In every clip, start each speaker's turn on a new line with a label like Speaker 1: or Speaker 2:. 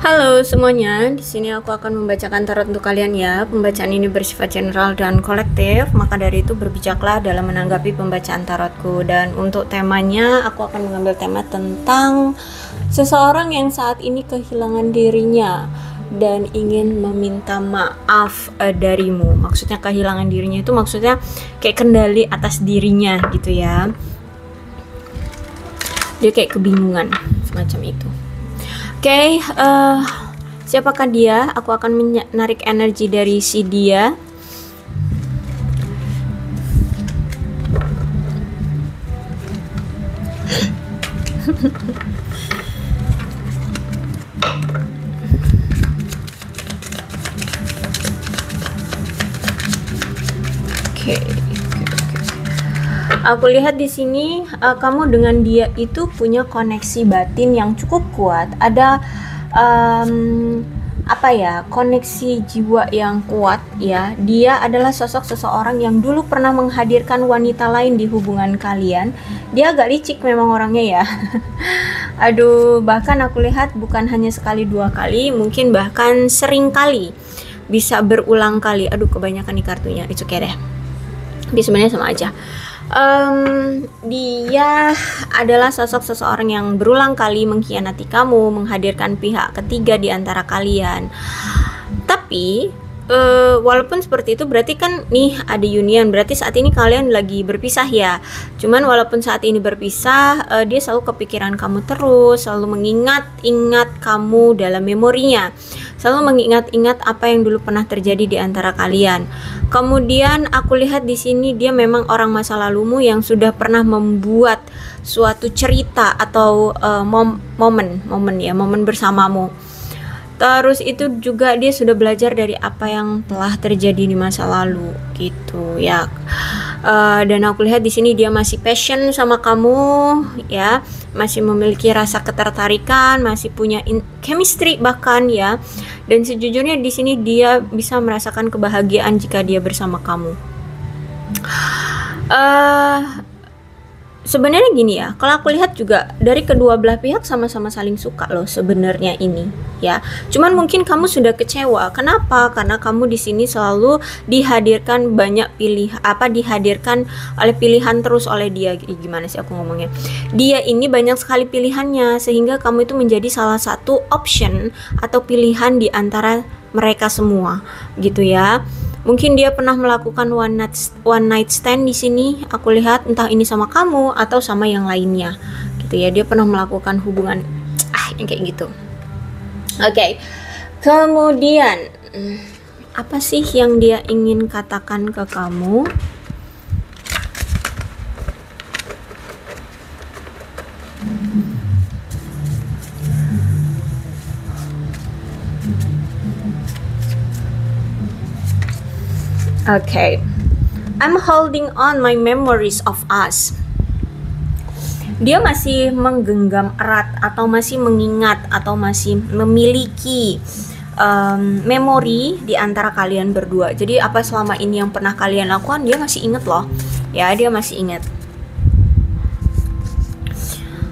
Speaker 1: Halo semuanya, di sini aku akan membacakan tarot untuk kalian ya. Pembacaan ini bersifat general dan kolektif, maka dari itu berbijaklah dalam menanggapi pembacaan tarotku. Dan untuk temanya, aku akan mengambil tema tentang seseorang yang saat ini kehilangan dirinya dan ingin meminta maaf darimu. Maksudnya kehilangan dirinya itu maksudnya kayak kendali atas dirinya gitu ya. Dia kayak kebingungan semacam itu. Oke, siapakah dia? Aku akan menarik energi dari si dia. Oke. Aku lihat di sini kamu dengan dia itu punya koneksi batin yang cukup kuat. Ada koneksi jiwa yang kuat ya. Dia adalah sosok seseorang yang dulu pernah menghadirkan wanita lain di hubungan kalian. Dia agak licik memang orangnya ya. Aduh, bahkan aku lihat bukan hanya sekali dua kali, mungkin bahkan sering kali, bisa berulang kali. Aduh, kebanyakan nih kartunya. It's okay deh. Tapi sebenarnya sama aja. Dia adalah sosok seseorang yang berulang kali mengkhianati kamu, menghadirkan pihak ketiga di antara kalian. Tapi walaupun seperti itu, berarti kan nih ada union, berarti saat ini kalian lagi berpisah ya. Cuman walaupun saat ini berpisah, dia selalu kepikiran kamu terus, selalu mengingat-ingat kamu dalam memorinya, selalu mengingat-ingat apa yang dulu pernah terjadi di antara kalian. Kemudian aku lihat di sini dia memang orang masa lalumu yang sudah pernah membuat suatu cerita atau momen bersamamu. Terus itu juga dia sudah belajar dari apa yang telah terjadi di masa lalu gitu ya. Dan aku lihat di sini dia masih passion sama kamu ya, masih memiliki rasa ketertarikan, masih punya chemistry bahkan ya. Dan sejujurnya di sini dia bisa merasakan kebahagiaan jika dia bersama kamu. Sebenarnya gini ya, kalau aku lihat juga dari kedua belah pihak sama-sama saling suka loh sebenarnya ini ya. Cuman mungkin kamu sudah kecewa. Kenapa? Karena kamu di sini selalu dihadirkan dihadirkan oleh pilihan terus oleh dia. Gimana sih aku ngomongnya? Dia ini banyak sekali pilihannya sehingga kamu itu menjadi salah satu option atau pilihan di antara mereka semua gitu ya. Mungkin dia pernah melakukan one night stand di sini. Aku lihat entah ini sama kamu atau sama yang lainnya, gitu ya. Dia pernah melakukan hubungan yang kayak gitu. Oke. Kemudian apa sih yang dia ingin katakan ke kamu? Okay, I'm holding on my memories of us. Dia masih menggenggam erat atau masih mengingat atau masih memiliki memori di antara kalian berdua. Jadi apa selama ini yang pernah kalian lakukan dia masih ingat loh. Ya, dia masih ingat.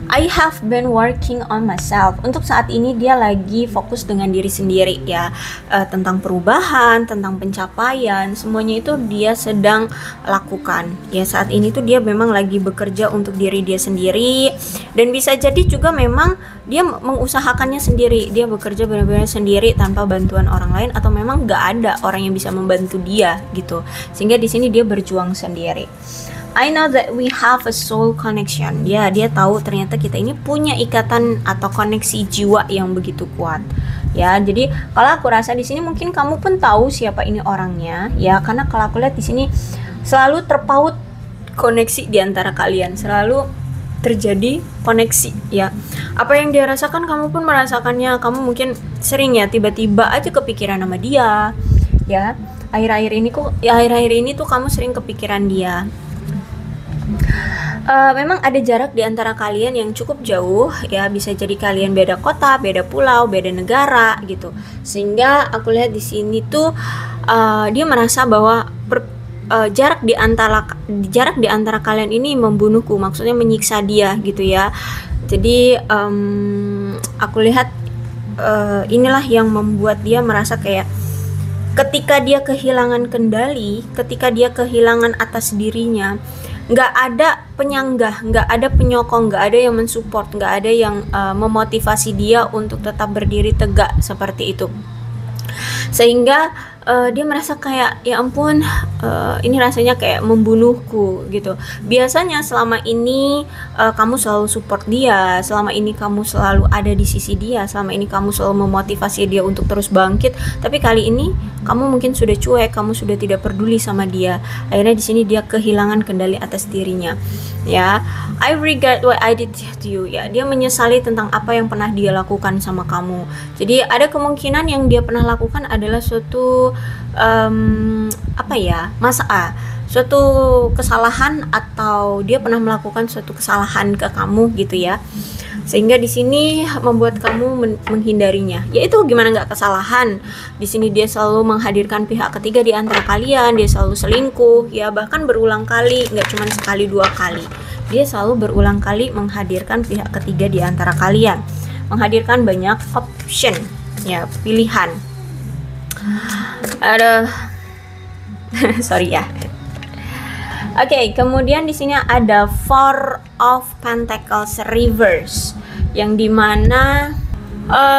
Speaker 1: I have been working on myself. Untuk saat ini dia lagi fokus dengan diri sendiri ya, tentang perubahan, tentang pencapaian, semuanya itu dia sedang lakukan. Ya, saat ini tuh dia memang lagi bekerja untuk diri dia sendiri, dan bisa jadi juga memang dia mengusahakannya sendiri. Dia bekerja benar-benar sendiri tanpa bantuan orang lain, atau memang gak ada orang yang bisa membantu dia gitu. Sehingga di sini dia berjuang sendiri. I know that we have a soul connection. Ya, dia tahu ternyata kita ini punya ikatan atau koneksi jiwa yang begitu kuat. Ya, jadi kalau aku rasa di sini mungkin kamu pun tahu siapa ini orangnya, ya, karena kalau aku lihat di sini selalu terpaut koneksi di antara kalian, selalu terjadi koneksi, ya. Apa yang dia rasakan kamu pun merasakannya. Kamu mungkin sering ya tiba-tiba aja kepikiran sama dia, ya. Akhir-akhir ini tuh kamu sering kepikiran dia. Memang ada jarak di antara kalian yang cukup jauh ya, bisa jadi kalian beda kota, beda pulau, beda negara gitu. Sehingga aku lihat di sini tuh dia merasa bahwa jarak di antara kalian ini membunuhku, maksudnya menyiksa dia gitu ya. Jadi aku lihat inilah yang membuat dia merasa kayak ketika dia kehilangan kendali, ketika dia kehilangan atas dirinya, nggak ada penyanggah, nggak ada penyokong, nggak ada yang mensupport, nggak ada yang memotivasi dia untuk tetap berdiri tegak seperti itu. Sehingga dia merasa kayak ya ampun, ini rasanya kayak membunuhku gitu. Biasanya selama ini kamu selalu support dia, selama ini kamu selalu ada di sisi dia, selama ini kamu selalu memotivasi dia untuk terus bangkit, tapi kali ini kamu mungkin sudah cuek, kamu sudah tidak peduli sama dia. Akhirnya di sini dia kehilangan kendali atas dirinya. Ya, I regret what I did to you. Ya, dia menyesali tentang apa yang pernah dia lakukan sama kamu. Jadi ada kemungkinan yang dia pernah lakukan adalah suatu suatu kesalahan, atau dia pernah melakukan suatu kesalahan ke kamu gitu ya, sehingga di sini membuat kamu menghindarinya. Yaitu gimana nggak kesalahan? Di sini dia selalu menghadirkan pihak ketiga di antara kalian, dia selalu selingkuh ya, bahkan berulang kali, nggak cuma sekali dua kali. Dia selalu berulang kali menghadirkan pihak ketiga di antara kalian, menghadirkan banyak option ya, pilihan. Ada sorry ya. Oke, kemudian di sini ada Four of Pentacles reverse, yang dimana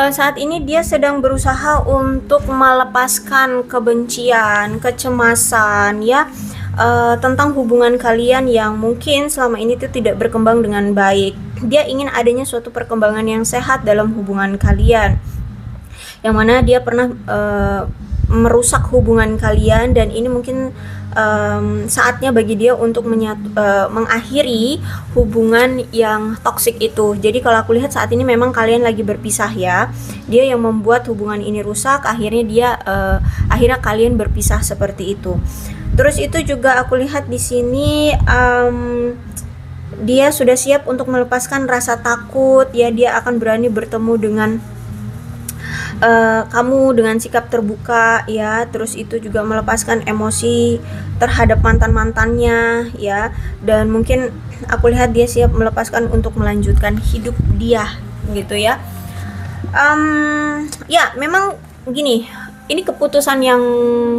Speaker 1: saat ini dia sedang berusaha untuk melepaskan kebencian, kecemasan ya, tentang hubungan kalian yang mungkin selama ini tuh tidak berkembang dengan baik. Dia ingin adanya suatu perkembangan yang sehat dalam hubungan kalian, yang mana dia pernah merusak hubungan kalian, dan ini mungkin saatnya bagi dia untuk mengakhiri hubungan yang toksik itu. Jadi kalau aku lihat saat ini memang kalian lagi berpisah ya. Dia yang membuat hubungan ini rusak, akhirnya kalian berpisah seperti itu. Terus itu juga aku lihat di sini dia sudah siap untuk melepaskan rasa takut ya. Dia akan berani bertemu dengan kamu dengan sikap terbuka ya. Terus itu juga melepaskan emosi terhadap mantannya ya, dan mungkin aku lihat dia siap melepaskan untuk melanjutkan hidup dia gitu ya. Ya memang gini, ini keputusan yang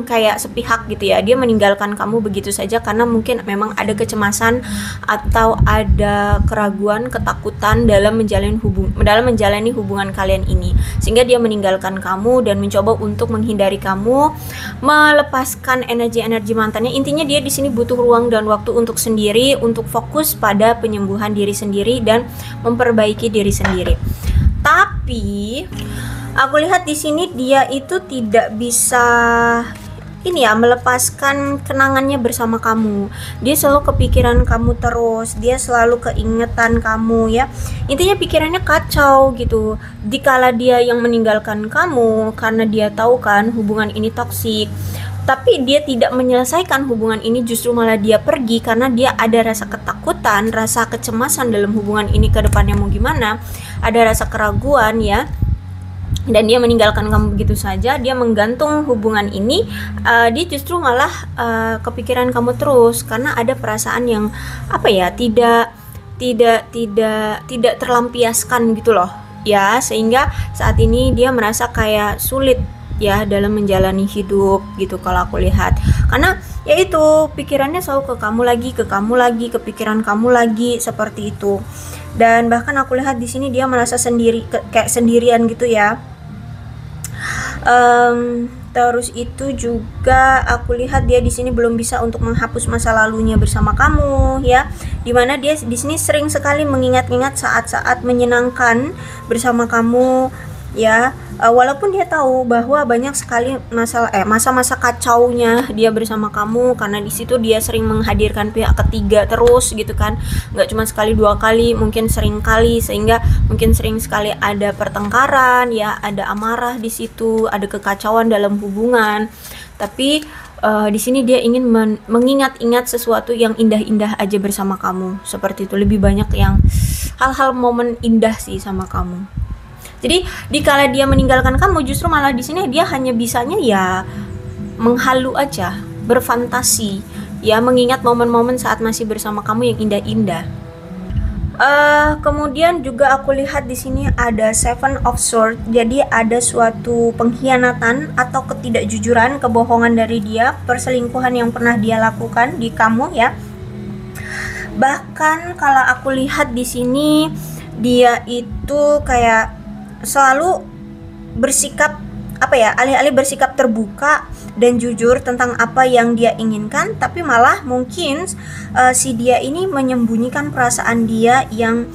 Speaker 1: kayak sepihak gitu ya. Dia meninggalkan kamu begitu saja karena mungkin memang ada kecemasan atau ada keraguan, ketakutan dalam menjalani hubungan kalian ini, sehingga dia meninggalkan kamu dan mencoba untuk menghindari kamu, melepaskan energi-energi mantannya. Intinya dia di sini butuh ruang dan waktu untuk sendiri, untuk fokus pada penyembuhan diri sendiri dan memperbaiki diri sendiri. Tapi aku lihat di sini dia itu tidak bisa melepaskan kenangannya bersama kamu. Dia selalu kepikiran kamu terus, dia selalu keingetan kamu ya. Intinya pikirannya kacau gitu. Dikala dia yang meninggalkan kamu karena dia tahu kan hubungan ini toksik, tapi dia tidak menyelesaikan hubungan ini, justru malah dia pergi karena dia ada rasa ketakutan, rasa kecemasan dalam hubungan ini ke depannya mau gimana, ada rasa keraguan ya. Dan dia meninggalkan kamu begitu saja, dia menggantung hubungan ini, dia justru malah kepikiran kamu terus karena ada perasaan yang tidak terlampiaskan gitu loh ya, sehingga saat ini dia merasa kayak sulit ya dalam menjalani hidup gitu kalau aku lihat, karena yaitu pikirannya selalu ke kamu lagi, kepikiran kamu lagi seperti itu. Dan bahkan aku lihat di sini dia merasa kayak sendirian gitu ya. Terus itu juga aku lihat dia di sini belum bisa untuk menghapus masa lalunya bersama kamu ya, dimana dia di sini sering sekali mengingat-ingat saat-saat menyenangkan bersama kamu ya, walaupun dia tahu bahwa banyak sekali masa-masa kacaunya dia bersama kamu, karena di situ dia sering menghadirkan pihak ketiga terus gitu kan, nggak cuma sekali dua kali, mungkin sering kali, sehingga mungkin sering sekali ada pertengkaran ya, ada amarah di situ, ada kekacauan dalam hubungan. Tapi di sini dia ingin mengingat-ingat sesuatu yang indah-indah aja bersama kamu, seperti itu. Lebih banyak yang hal-hal momen indah sih sama kamu. Jadi dikala dia meninggalkan kamu, justru malah di sini dia hanya bisanya ya menghalu aja, berfantasi, ya mengingat momen-momen saat masih bersama kamu yang indah-indah. Kemudian juga aku lihat di sini ada Seven of Swords. Jadi ada suatu pengkhianatan atau ketidakjujuran, kebohongan dari dia, perselingkuhan yang pernah dia lakukan di kamu ya. Bahkan kalau aku lihat di sini dia itu kayak selalu bersikap apa ya, alih-alih bersikap terbuka dan jujur tentang apa yang dia inginkan, tapi malah mungkin si dia ini menyembunyikan perasaan dia yang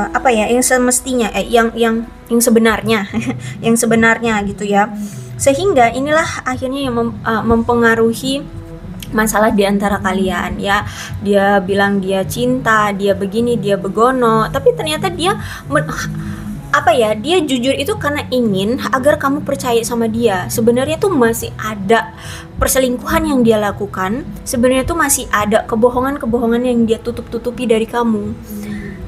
Speaker 1: apa ya, yang semestinya yang sebenarnya yang sebenarnya gitu ya. Sehingga inilah akhirnya yang mempengaruhi masalah di antara kalian ya. Dia bilang dia cinta, dia begini, dia begono, tapi ternyata dia apa ya, dia jujur itu karena ingin agar kamu percaya sama dia. Sebenarnya tuh masih ada perselingkuhan yang dia lakukan, sebenarnya tuh masih ada kebohongan-kebohongan yang dia tutup-tutupi dari kamu.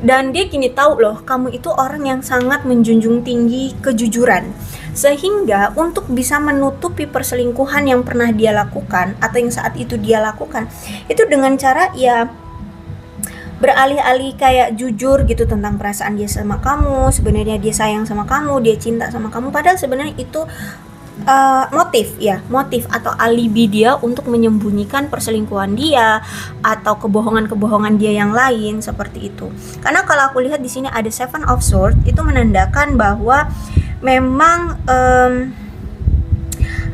Speaker 1: Dan dia gini, tahu loh, kamu itu orang yang sangat menjunjung tinggi kejujuran. Sehingga untuk bisa menutupi perselingkuhan yang pernah dia lakukan atau yang saat itu dia lakukan, itu dengan cara ya beralih-alih kayak jujur gitu tentang perasaan dia sama kamu. Sebenarnya dia sayang sama kamu, dia cinta sama kamu, padahal sebenarnya itu motif atau alibi dia untuk menyembunyikan perselingkuhan dia atau kebohongan-kebohongan dia yang lain seperti itu. Karena kalau aku lihat di sini ada Seven of Swords, itu menandakan bahwa memang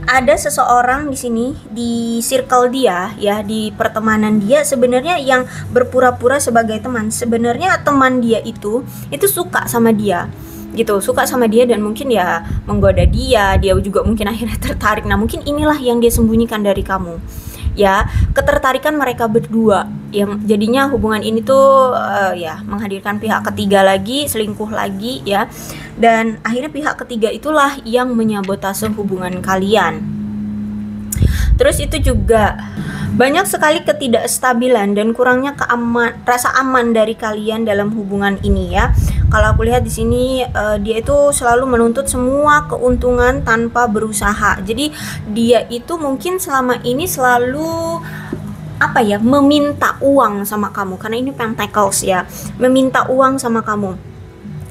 Speaker 1: ada seseorang di sini di circle dia ya, di pertemanan dia sebenarnya yang berpura-pura sebagai teman. Sebenarnya teman dia itu suka sama dia gitu, suka sama dia dan mungkin ya menggoda dia juga mungkin akhirnya tertarik. Nah, mungkin inilah yang dia sembunyikan dari kamu ya, ketertarikan mereka berdua yang jadinya hubungan ini tuh ya menghadirkan pihak ketiga lagi, selingkuh lagi ya, dan akhirnya pihak ketiga itulah yang menyabotase hubungan kalian. Terus itu juga banyak sekali ketidakstabilan dan kurangnya rasa aman dari kalian dalam hubungan ini ya. Kalau aku lihat di sini dia itu selalu menuntut semua keuntungan tanpa berusaha. Jadi dia itu mungkin selama ini selalu apa ya, meminta uang sama kamu, karena ini pentacles ya, meminta uang sama kamu.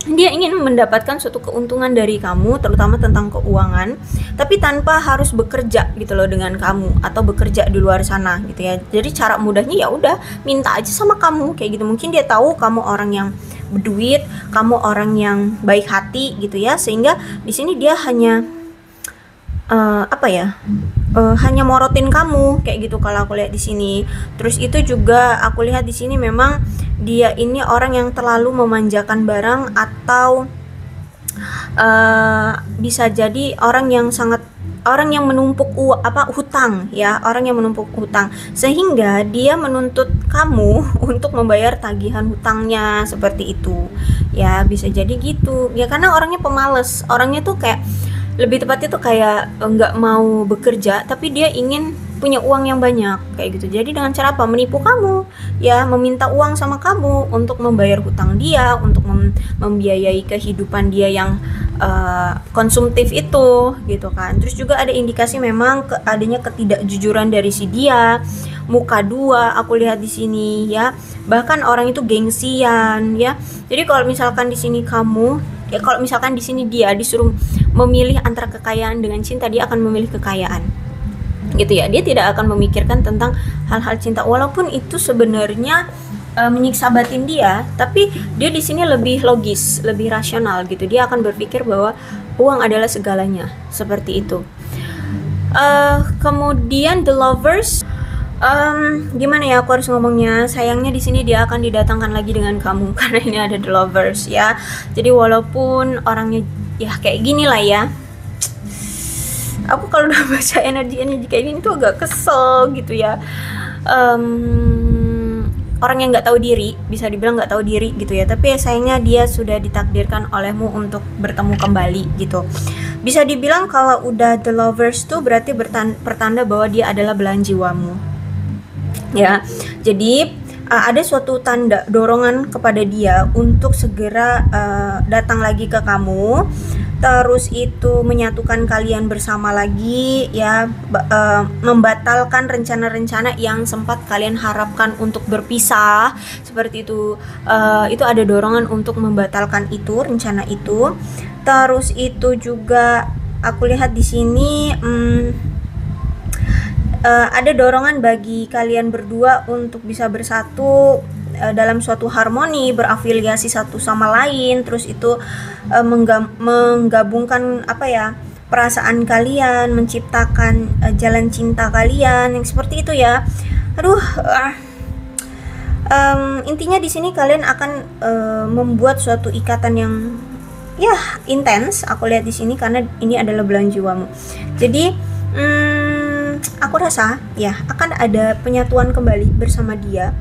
Speaker 1: Dia ingin mendapatkan suatu keuntungan dari kamu, terutama tentang keuangan, tapi tanpa harus bekerja gitu loh dengan kamu atau bekerja di luar sana gitu ya. Jadi cara mudahnya ya udah minta aja sama kamu kayak gitu. Mungkin dia tahu kamu orang yang berduit, kamu orang yang baik hati gitu ya, sehingga di sini dia hanya hanya morotin kamu kayak gitu kalau aku lihat di sini. Terus itu juga aku lihat di sini memang dia ini orang yang terlalu memanjakan barang atau bisa jadi orang yang menumpuk hutang ya, orang yang menumpuk hutang, sehingga dia menuntut kamu untuk membayar tagihan hutangnya seperti itu ya. Bisa jadi gitu ya, karena orangnya pemalas, orangnya tuh kayak lebih tepatnya tuh kayak nggak mau bekerja tapi dia ingin punya uang yang banyak kayak gitu. Jadi dengan cara apa? Menipu kamu ya, meminta uang sama kamu untuk membayar hutang dia, untuk membiayai kehidupan dia yang konsumtif itu gitu kan. Terus juga ada indikasi memang adanya ketidakjujuran dari si dia, muka dua aku lihat di sini ya. Bahkan orang itu gengsian ya. Jadi kalau misalkan di sini kalau misalkan di sini dia disuruh memilih antara kekayaan dengan cinta, dia akan memilih kekayaan gitu ya. Dia tidak akan memikirkan tentang hal-hal cinta, walaupun itu sebenarnya menyiksa batin dia, tapi dia di sini lebih logis, lebih rasional gitu. Dia akan berpikir bahwa uang adalah segalanya seperti itu. Kemudian the lovers, gimana ya aku harus ngomongnya, sayangnya di sini dia akan didatangkan lagi dengan kamu karena ini ada the lovers ya. Jadi walaupun orangnya ya kayak gini lah ya, aku kalau udah baca energi kayak gini tuh agak kesel gitu ya. Orang yang nggak tahu diri, bisa dibilang nggak tahu diri gitu ya, tapi sayangnya dia sudah ditakdirkan olehmu untuk bertemu kembali gitu. Bisa dibilang kalau udah the lovers tuh berarti pertanda bahwa dia adalah belahan jiwamu ya. Jadi ada suatu tanda dorongan kepada dia untuk segera datang lagi ke kamu, terus itu menyatukan kalian bersama lagi ya, membatalkan rencana-rencana yang sempat kalian harapkan untuk berpisah seperti itu. Itu ada dorongan untuk membatalkan itu, rencana itu. Terus itu juga aku lihat di sini ada dorongan bagi kalian berdua untuk bisa bersatu dalam suatu harmoni, berafiliasi satu sama lain, terus itu menggabungkan perasaan kalian, menciptakan jalan cinta kalian yang seperti itu ya. Intinya di sini kalian akan membuat suatu ikatan yang intens. Aku lihat di sini karena ini adalah bulan jiwamu. Jadi aku rasa ya akan ada penyatuan kembali bersama dia.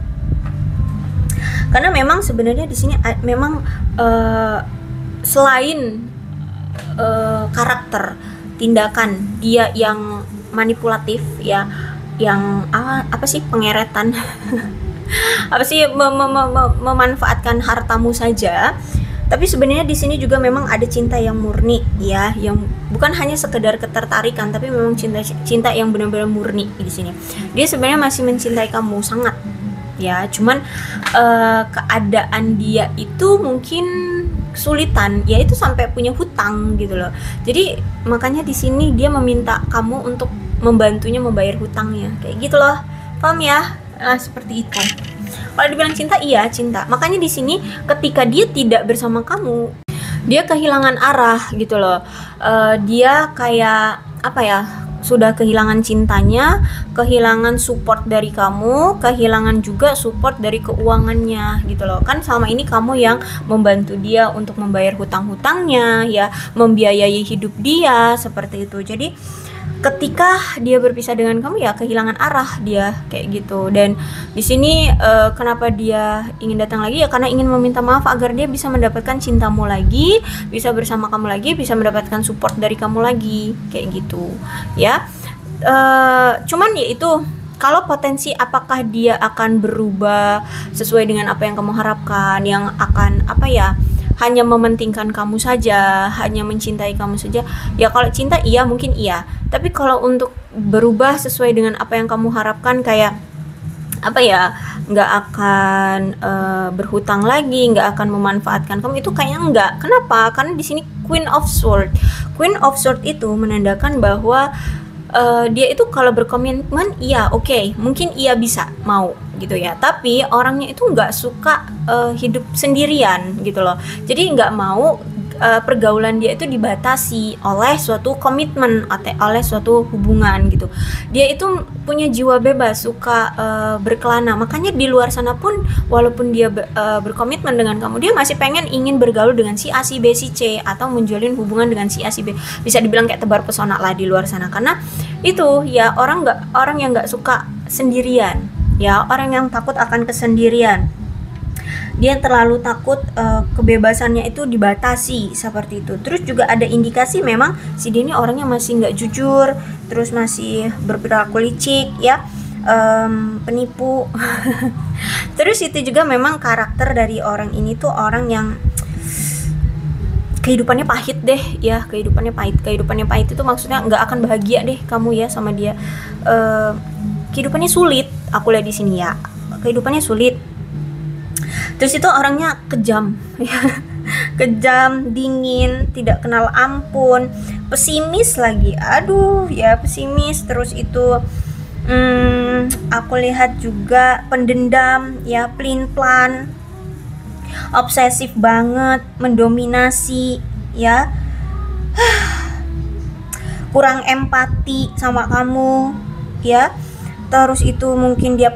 Speaker 1: Karena memang sebenarnya di sini memang selain karakter tindakan dia yang manipulatif ya, yang pengeretan memanfaatkan hartamu saja. Tapi sebenarnya di sini juga memang ada cinta yang murni ya, yang bukan hanya sekedar ketertarikan, tapi memang cinta yang benar-benar murni di sini. Dia sebenarnya masih mencintai kamu sangat ya, cuman keadaan dia itu mungkin kesulitan, ya itu sampai punya hutang gitu loh. Jadi makanya di sini dia meminta kamu untuk membantunya membayar hutangnya, kayak gitu loh, paham ya? Nah seperti itu. Kalau dibilang cinta, iya cinta. Makanya di sini ketika dia tidak bersama kamu, dia kehilangan arah gitu loh. Dia kayak sudah kehilangan cintanya, kehilangan support dari kamu, kehilangan juga support dari keuangannya gitu loh. Kan selama ini kamu yang membantu dia untuk membayar hutang-hutangnya ya, membiayai hidup dia seperti itu. Jadi ketika dia berpisah dengan kamu ya kehilangan arah dia kayak gitu. Dan di sini kenapa dia ingin datang lagi ya karena ingin meminta maaf agar dia bisa mendapatkan cintamu lagi, bisa bersama kamu lagi, bisa mendapatkan support dari kamu lagi kayak gitu ya. Cuman ya itu, kalau potensi apakah dia akan berubah sesuai dengan apa yang kamu harapkan, yang akan hanya mementingkan kamu saja, hanya mencintai kamu saja. Ya kalau cinta iya mungkin iya, tapi kalau untuk berubah sesuai dengan apa yang kamu harapkan, kayak nggak akan berhutang lagi, nggak akan memanfaatkan kamu, itu kayaknya enggak. Kenapa? Karena di sini Queen of Swords. Queen of Swords itu menandakan bahwa dia itu kalau berkomitmen iya oke, mungkin ia bisa mau gitu ya, tapi orangnya itu nggak suka hidup sendirian gitu loh. Jadi nggak mau pergaulan dia itu dibatasi oleh suatu komitmen atau oleh suatu hubungan gitu. Dia itu punya jiwa bebas, suka berkelana. Makanya di luar sana pun walaupun dia berkomitmen dengan kamu, dia masih ingin bergaul dengan si A, si B, si C, atau menjalin hubungan dengan si A, si B. Bisa dibilang kayak tebar pesona lah di luar sana. Karena itu ya orang yang nggak suka sendirian ya, orang yang takut akan kesendirian. Dia terlalu takut kebebasannya itu dibatasi seperti itu. Terus juga ada indikasi memang si dia ini orangnya masih nggak jujur, terus masih berperilaku licik ya, penipu. Terus itu juga memang karakter dari orang ini tuh orang yang kehidupannya pahit deh ya, kehidupannya pahit itu maksudnya nggak akan bahagia deh kamu ya sama dia. Kehidupannya sulit, aku lihat di sini ya, kehidupannya sulit. Terus itu orangnya kejam ya. Kejam, dingin, tidak kenal ampun, pesimis lagi, pesimis. Terus itu aku lihat juga pendendam ya, pelin-pelan, obsesif banget, mendominasi ya, kurang empati sama kamu ya. Terus itu mungkin dia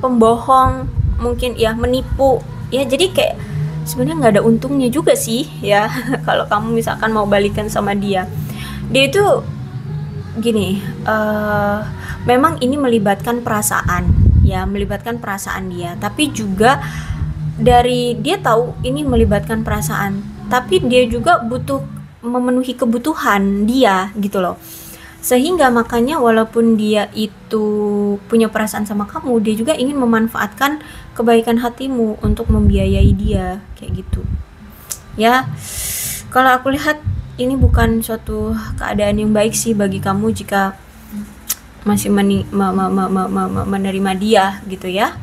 Speaker 1: pembohong, mungkin ya menipu ya. Jadi kayak sebenarnya nggak ada untungnya juga sih ya kalau kamu misalkan mau balikan sama dia. Dia itu gini, memang ini melibatkan perasaan ya, melibatkan perasaan dia, tapi juga dari dia tahu ini melibatkan perasaan, tapi dia juga butuh memenuhi kebutuhan dia gitu loh. Sehingga makanya walaupun dia itu punya perasaan sama kamu, dia juga ingin memanfaatkan kebaikan hatimu untuk membiayai dia, kayak gitu. Ya, kalau aku lihat ini bukan suatu keadaan yang baik sih bagi kamu jika masih menerima dia gitu ya.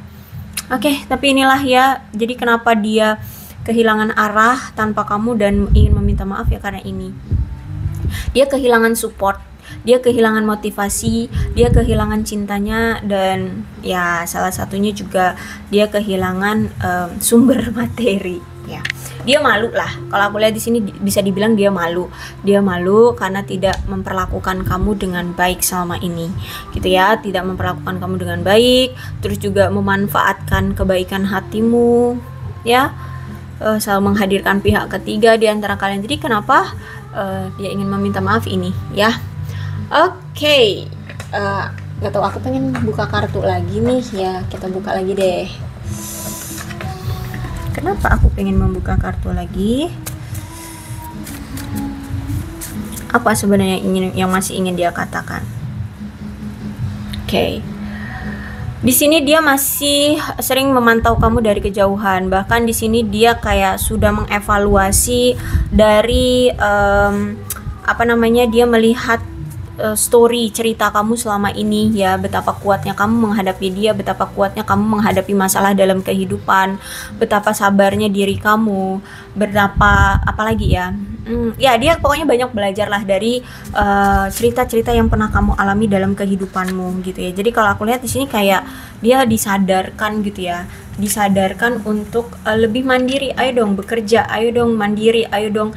Speaker 1: Oke, tapi inilah ya, jadi kenapa dia kehilangan arah tanpa kamu dan ingin meminta maaf ya karena ini. Dia kehilangan support, dia kehilangan motivasi, dia kehilangan cintanya, dan ya salah satunya juga dia kehilangan sumber materi ya. Dia malu lah, kalau aku lihat di sini bisa dibilang dia malu karena tidak memperlakukan kamu dengan baik selama ini gitu ya, tidak memperlakukan kamu dengan baik, terus juga memanfaatkan kebaikan hatimu ya, selalu menghadirkan pihak ketiga di antara kalian. Jadi kenapa dia ingin meminta maaf ini ya. Oke, gak tau, aku pengen buka kartu lagi nih ya, kita buka lagi deh. Kenapa aku pengen membuka kartu lagi? Apa sebenarnya yang masih ingin dia katakan? Oke. Di sini dia masih sering memantau kamu dari kejauhan. Bahkan di sini dia kayak sudah mengevaluasi dari dia melihat story cerita kamu selama ini ya, betapa kuatnya kamu menghadapi dia, betapa kuatnya kamu menghadapi masalah dalam kehidupan, betapa sabarnya diri kamu, betapa apalagi ya, ya dia pokoknya banyak belajar lah dari cerita-cerita yang pernah kamu alami dalam kehidupanmu gitu ya. Jadi kalau aku lihat di sini kayak dia disadarkan gitu ya, disadarkan untuk lebih mandiri. Ayo dong bekerja, ayo dong mandiri, ayo dong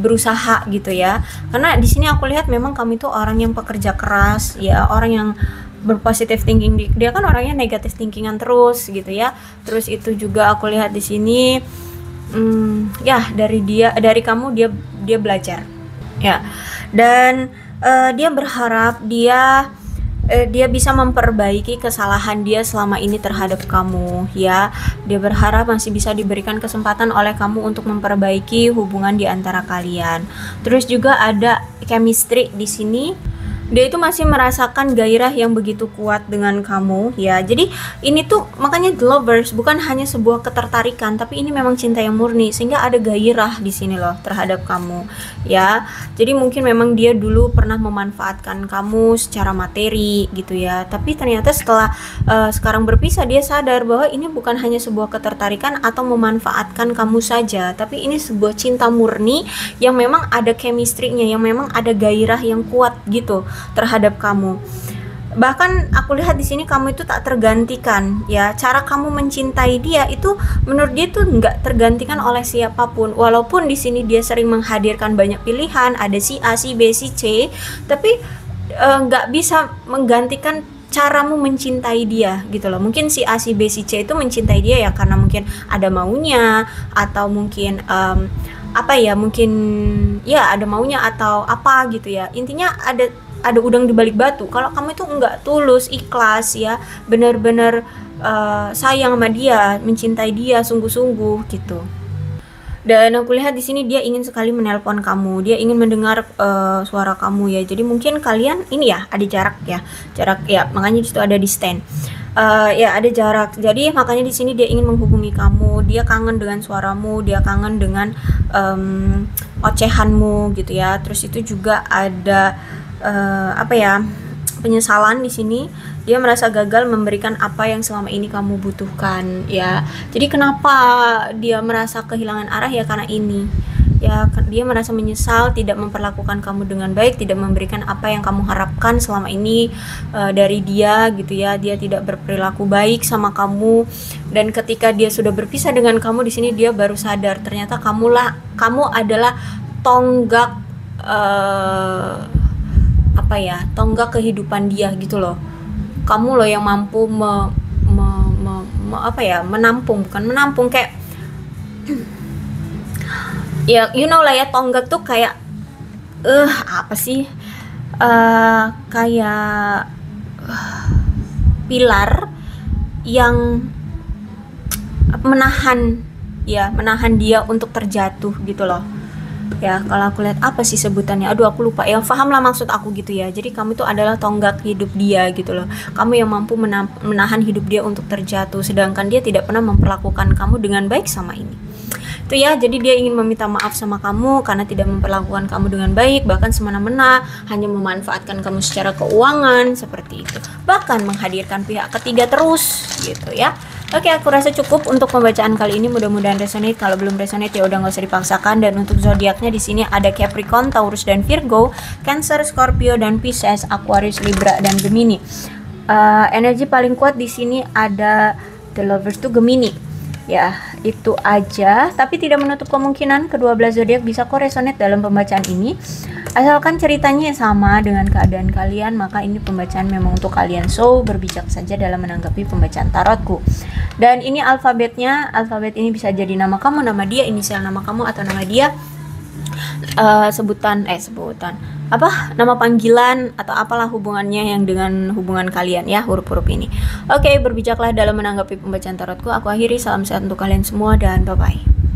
Speaker 1: berusaha gitu ya. Karena di sini aku lihat memang kamu itu orang yang pekerja keras ya, orang yang berpositive thinking. Dia kan orangnya negative thinkingan terus gitu ya. Terus itu juga aku lihat di sini ya dari kamu dia belajar ya, dan dia berharap dia bisa memperbaiki kesalahan dia selama ini terhadap kamu ya. Dia berharap masih bisa diberikan kesempatan oleh kamu untuk memperbaiki hubungan di antara kalian. Terus juga ada chemistry di sini. Dia itu masih merasakan gairah yang begitu kuat dengan kamu ya. Jadi ini tuh makanya The Lovers bukan hanya sebuah ketertarikan, tapi ini memang cinta yang murni, sehingga ada gairah di sini loh terhadap kamu ya. Jadi mungkin memang dia dulu pernah memanfaatkan kamu secara materi gitu ya, tapi ternyata setelah sekarang berpisah, dia sadar bahwa ini bukan hanya sebuah ketertarikan atau memanfaatkan kamu saja, tapi ini sebuah cinta murni yang memang ada chemistry-nya, yang memang ada gairah yang kuat gitu terhadap kamu. Bahkan aku lihat di sini kamu itu tak tergantikan ya. Cara kamu mencintai dia itu menurut dia tuh nggak tergantikan oleh siapapun. Walaupun di sini dia sering menghadirkan banyak pilihan, ada si A, si B, si C, tapi nggak bisa menggantikan caramu mencintai dia gitu loh. Mungkin si A, si B, si C itu mencintai dia ya karena mungkin ada maunya, atau mungkin mungkin ya ada maunya atau apa gitu ya. Intinya ada udang di balik batu. Kalau kamu itu enggak tulus, ikhlas ya, benar-benar sayang sama dia, mencintai dia sungguh-sungguh gitu. Dan aku lihat di sini dia ingin sekali menelpon kamu, dia ingin mendengar suara kamu ya. Jadi mungkin kalian ini ya ada jarak ya, makanya di situ ada distance. Ya ada jarak. Jadi makanya di sini dia ingin menghubungi kamu, dia kangen dengan suaramu, dia kangen dengan ocehanmu gitu ya. Terus itu juga ada penyesalan di sini. Dia merasa gagal memberikan apa yang selama ini kamu butuhkan ya. Jadi kenapa dia merasa kehilangan arah ya karena ini ya, dia merasa menyesal tidak memperlakukan kamu dengan baik, tidak memberikan apa yang kamu harapkan selama ini dari dia gitu ya. Dia tidak berperilaku baik sama kamu, dan ketika dia sudah berpisah dengan kamu di sini dia baru sadar ternyata kamu adalah tonggak tonggak kehidupan dia gitu loh. Kamu loh yang mampu menampung kayak ya lah ya, tonggak tuh kayak kayak pilar yang menahan dia untuk terjatuh gitu loh. Ya, kalau aku lihat apa sih sebutannya, aduh aku lupa ya, paham lah maksud aku gitu ya. Jadi kamu itu adalah tonggak hidup dia gitu loh, kamu yang mampu menahan hidup dia untuk terjatuh, sedangkan dia tidak pernah memperlakukan kamu dengan baik sama ini. Itu ya, jadi dia ingin meminta maaf sama kamu karena tidak memperlakukan kamu dengan baik, bahkan semena-mena hanya memanfaatkan kamu secara keuangan seperti itu, bahkan menghadirkan pihak ketiga terus gitu ya. Oke, aku rasa cukup untuk pembacaan kali ini, mudah-mudahan resonate. Kalau belum resonate ya udah nggak usah dipaksakan. Dan untuk zodiaknya di sini ada Capricorn, Taurus dan Virgo, Cancer, Scorpio dan Pisces, Aquarius, Libra dan Gemini. Energi paling kuat di sini ada The Lovers to Gemini. Ya, itu aja, tapi tidak menutup kemungkinan kedua belas zodiak bisa kok resonate dalam pembacaan ini. Asalkan ceritanya sama dengan keadaan kalian, maka ini pembacaan memang untuk kalian. So, berbijak saja dalam menanggapi pembacaan tarotku. Dan ini alfabetnya, alfabet ini bisa jadi nama kamu, nama dia, inisial nama kamu atau nama dia, sebutan nama panggilan atau apalah hubungannya yang dengan hubungan kalian ya, huruf-huruf ini. Oke, berbijaklah dalam menanggapi pembacaan tarotku. Aku akhiri, salam sehat untuk kalian semua dan bye-bye.